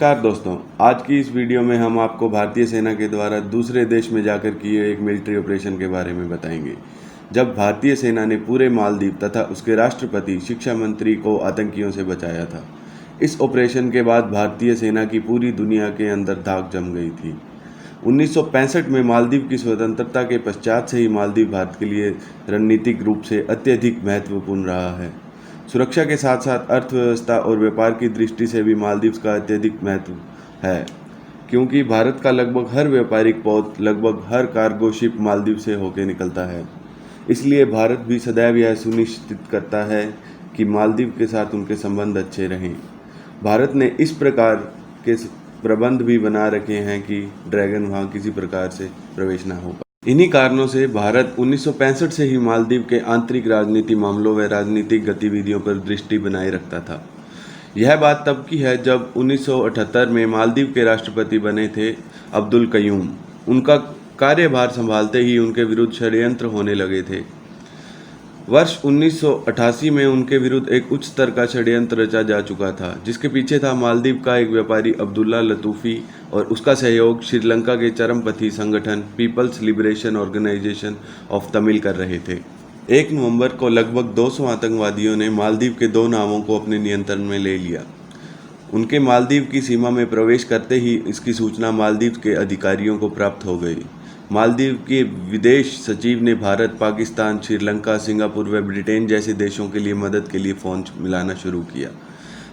नमस्कार दोस्तों, आज की इस वीडियो में हम आपको भारतीय सेना के द्वारा दूसरे देश में जाकर किए एक मिलिट्री ऑपरेशन के बारे में बताएंगे। जब भारतीय सेना ने पूरे मालदीव तथा उसके राष्ट्रपति शिक्षा मंत्री को आतंकियों से बचाया था। इस ऑपरेशन के बाद भारतीय सेना की पूरी दुनिया के अंदर धाक जम गई थी। 1965 में मालदीव की स्वतंत्रता के पश्चात से ही मालदीव भारत के लिए रणनीतिक रूप से अत्यधिक महत्वपूर्ण रहा है। सुरक्षा के साथ साथ अर्थव्यवस्था और व्यापार की दृष्टि से भी मालदीव का अत्यधिक महत्व है, क्योंकि भारत का लगभग हर व्यापारिक पोत, लगभग हर कार्गो शिप मालदीव से होकर निकलता है। इसलिए भारत भी सदैव यह सुनिश्चित करता है कि मालदीव के साथ उनके संबंध अच्छे रहें। भारत ने इस प्रकार के प्रबंध भी बना रखे हैं कि ड्रैगन वहाँ किसी प्रकार से प्रवेश न हो पाए। इन्हीं कारणों से भारत 1965 से ही मालदीव के आंतरिक राजनीति मामलों व राजनीतिक गतिविधियों पर दृष्टि बनाए रखता था। यह बात तब की है जब 1978 में मालदीव के राष्ट्रपति बने थे अब्दुल कयूम। उनका कार्यभार संभालते ही उनके विरुद्ध षड्यंत्र होने लगे थे। वर्ष 1988 में उनके विरुद्ध एक उच्च स्तर का षड्यंत्र रचा जा चुका था, जिसके पीछे था मालदीव का एक व्यापारी अब्दुल्ला लतूफ़ी और उसका सहयोग श्रीलंका के चरमपंथी संगठन people's liberation organisation of Tamil कर रहे थे। 1 नवंबर को लगभग 200 आतंकवादियों ने मालदीव के 2 नावों को अपने नियंत्रण में ले लिया। उनके मालदीव की सीमा में प्रवेश करते ही इसकी सूचना मालदीव के अधिकारियों को प्राप्त हो गई। मालदीव के विदेश सचिव ने भारत, पाकिस्तान, श्रीलंका, सिंगापुर व ब्रिटेन जैसे देशों के लिए मदद के लिए फ़ोन मिलाना शुरू किया।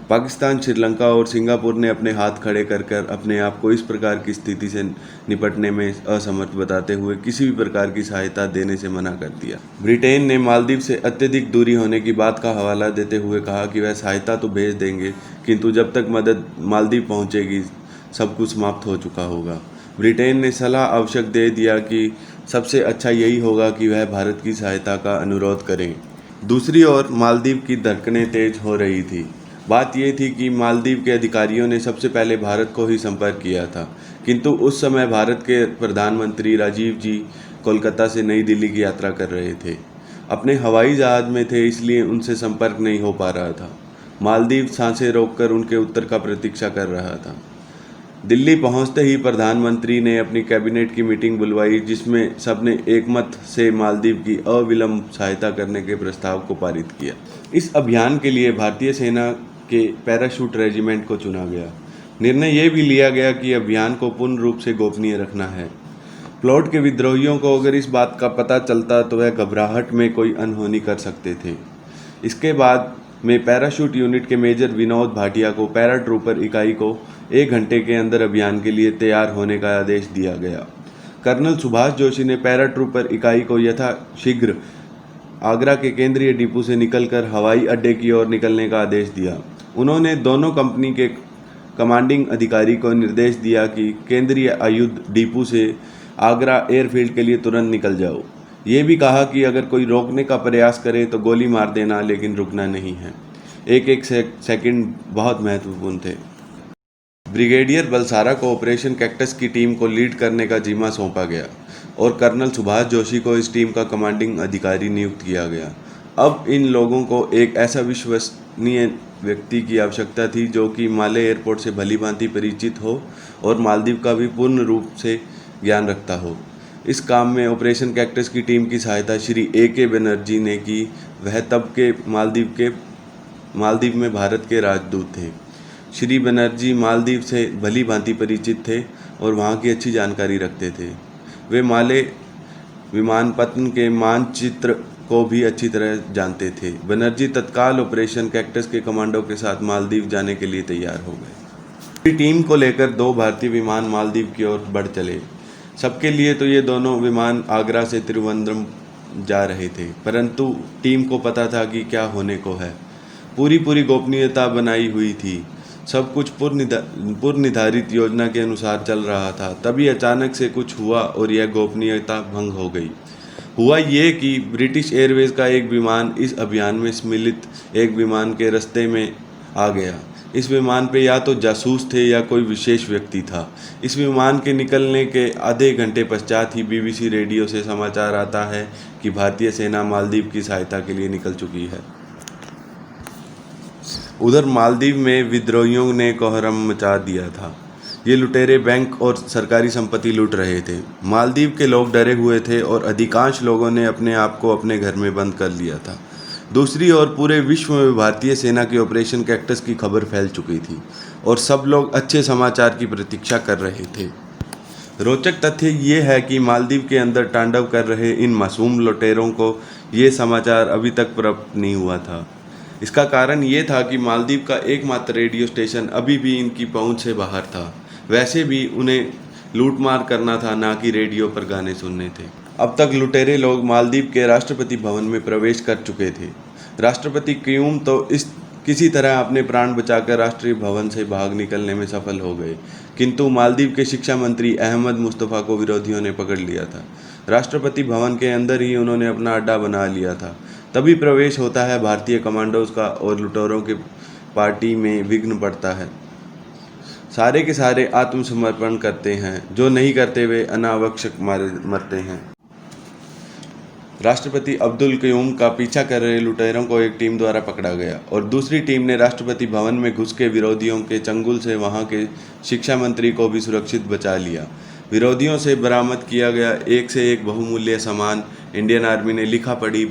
पाकिस्तान, श्रीलंका और सिंगापुर ने अपने हाथ खड़े कर अपने आप को इस प्रकार की स्थिति से निपटने में असमर्थ बताते हुए किसी भी प्रकार की सहायता देने से मना कर दिया। ब्रिटेन ने मालदीव से अत्यधिक दूरी होने की बात का हवाला देते हुए कहा कि वह सहायता तो भेज देंगे, किंतु जब तक मदद मालदीव पहुंचेगी सब कुछ समाप्त हो चुका होगा। ब्रिटेन ने सलाह आवश्यक दे दिया कि सबसे अच्छा यही होगा कि वह भारत की सहायता का अनुरोध करें। दूसरी ओर मालदीव की धड़कनें तेज हो रही थी। बात यह थी कि मालदीव के अधिकारियों ने सबसे पहले भारत को ही संपर्क किया था, किंतु उस समय भारत के प्रधानमंत्री राजीव जी कोलकाता से नई दिल्ली की यात्रा कर रहे थे। अपने हवाई जहाज में थे, इसलिए उनसे संपर्क नहीं हो पा रहा था। मालदीव सांसें रोककर उनके उत्तर का प्रतीक्षा कर रहा था। दिल्ली पहुंचते ही प्रधानमंत्री ने अपनी कैबिनेट की मीटिंग बुलवाई, जिसमें सबने एकमत से मालदीव की अविलंब सहायता करने के प्रस्ताव को पारित किया। इस अभियान के लिए भारतीय सेना के पैराशूट रेजिमेंट को चुना गया। निर्णय ये भी लिया गया कि अभियान को पूर्ण रूप से गोपनीय रखना है। प्लॉट के विद्रोहियों को अगर इस बात का पता चलता तो वह घबराहट में कोई अनहोनी कर सकते थे। इसके बाद में पैराशूट यूनिट के मेजर विनोद भाटिया को पैराट्रूपर इकाई को 1 घंटे के अंदर अभियान के लिए तैयार होने का आदेश दिया गया। कर्नल सुभाष जोशी ने पैराट्रूपर इकाई को यथाशीघ्र आगरा के केंद्रीय डिपो से निकलकर हवाई अड्डे की ओर निकलने का आदेश दिया। उन्होंने दोनों कंपनी के कमांडिंग अधिकारी को निर्देश दिया कि केंद्रीय आयुध डिपो से आगरा एयरफील्ड के लिए तुरंत निकल जाओ। ये भी कहा कि अगर कोई रोकने का प्रयास करे तो गोली मार देना, लेकिन रुकना नहीं है। एक सेकंड बहुत महत्वपूर्ण थे। ब्रिगेडियर बलसारा को ऑपरेशन कैक्टस की टीम को लीड करने का जिम्मा सौंपा गया और कर्नल सुभाष जोशी को इस टीम का कमांडिंग अधिकारी नियुक्त किया गया। अब इन लोगों को एक ऐसा विश्वसनीय व्यक्ति की आवश्यकता थी जो कि माले एयरपोर्ट से भली भांति परिचित हो और मालदीव का भी पूर्ण रूप से ज्ञान रखता हो। इस काम में ऑपरेशन कैक्टस की टीम की सहायता श्री A.K. बनर्जी ने की। वह तब के मालदीव में भारत के राजदूत थे। श्री बनर्जी मालदीव से भली भांति परिचित थे और वहाँ की अच्छी जानकारी रखते थे। वे माले विमानपत्तन के मानचित्र को भी अच्छी तरह जानते थे। बनर्जी तत्काल ऑपरेशन कैक्टस के कमांडो के साथ मालदीव जाने के लिए तैयार हो गए। टीम को लेकर 2 भारतीय विमान मालदीव की ओर बढ़ चले। सबके लिए तो ये दोनों विमान आगरा से तिरुवनंतपुरम जा रहे थे, परंतु टीम को पता था कि क्या होने को है। पूरी गोपनीयता बनाई हुई थी। सब कुछ पूर्व निर्धारित योजना के अनुसार चल रहा था। तभी अचानक से कुछ हुआ और यह गोपनीयता भंग हो गई। हुआ ये कि ब्रिटिश एयरवेज का एक विमान इस अभियान में सम्मिलित एक विमान के रास्ते में आ गया। इस विमान पे या तो जासूस थे या कोई विशेष व्यक्ति था। इस विमान के निकलने के आधे घंटे पश्चात ही BBC रेडियो से समाचार आता है कि भारतीय सेना मालदीव की सहायता के लिए निकल चुकी है। उधर मालदीव में विद्रोहियों ने कोहराम मचा दिया था। ये लुटेरे बैंक और सरकारी संपत्ति लूट रहे थे। मालदीव के लोग डरे हुए थे और अधिकांश लोगों ने अपने आप को अपने घर में बंद कर लिया था। दूसरी ओर पूरे विश्व में भारतीय सेना के ऑपरेशन कैक्टस की खबर फैल चुकी थी और सब लोग अच्छे समाचार की प्रतीक्षा कर रहे थे। रोचक तथ्य ये है कि मालदीव के अंदर तांडव कर रहे इन मासूम लुटेरों को ये समाचार अभी तक प्राप्त नहीं हुआ था। इसका कारण ये था कि मालदीव का एकमात्र रेडियो स्टेशन अभी भी इनकी पहुंच से बाहर था। वैसे भी उन्हें लूटमार करना था, ना कि रेडियो पर गाने सुनने थे। अब तक लुटेरे लोग मालदीव के राष्ट्रपति भवन में प्रवेश कर चुके थे। राष्ट्रपति क्यूम तो किसी तरह अपने प्राण बचाकर राष्ट्रीय भवन से भाग निकलने में सफल हो गए, किंतु मालदीव के शिक्षा मंत्री अहमद मुस्तफ़ा को विरोधियों ने पकड़ लिया था। राष्ट्रपति भवन के अंदर ही उन्होंने अपना अड्डा बना लिया था। तभी प्रवेश होता है भारतीय कमांडोज का और लुटेरों के पार्टी में विघ्न पड़ता है। सारे के सारे आत्मसमर्पण करते हैं, जो नहीं करते वे अनावश्यक मरते हैं। राष्ट्रपति अब्दुल कयूम का पीछा कर रहे लुटेरों को एक टीम द्वारा पकड़ा गया और दूसरी टीम ने राष्ट्रपति भवन में घुस के विरोधियों के चंगुल से वहां के शिक्षा मंत्री को भी सुरक्षित बचा लिया। विरोधियों से बरामद किया गया एक से एक बहुमूल्य सामान इंडियन आर्मी ने लिखा पढ़ी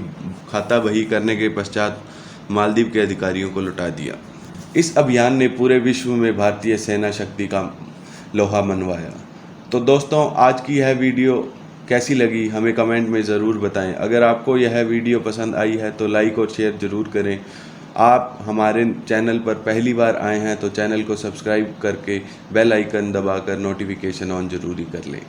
खाता बही करने के पश्चात मालदीव के अधिकारियों को लौटा दिया। इस अभियान ने पूरे विश्व में भारतीय सेना शक्ति का लोहा मनवाया। तो दोस्तों, आज की यह वीडियो कैसी लगी हमें कमेंट में ज़रूर बताएं। अगर आपको यह वीडियो पसंद आई है तो लाइक और शेयर ज़रूर करें। आप हमारे चैनल पर पहली बार आए हैं तो चैनल को सब्सक्राइब करके बेल आइकन दबाकर नोटिफिकेशन ऑन ज़रूरी कर लें।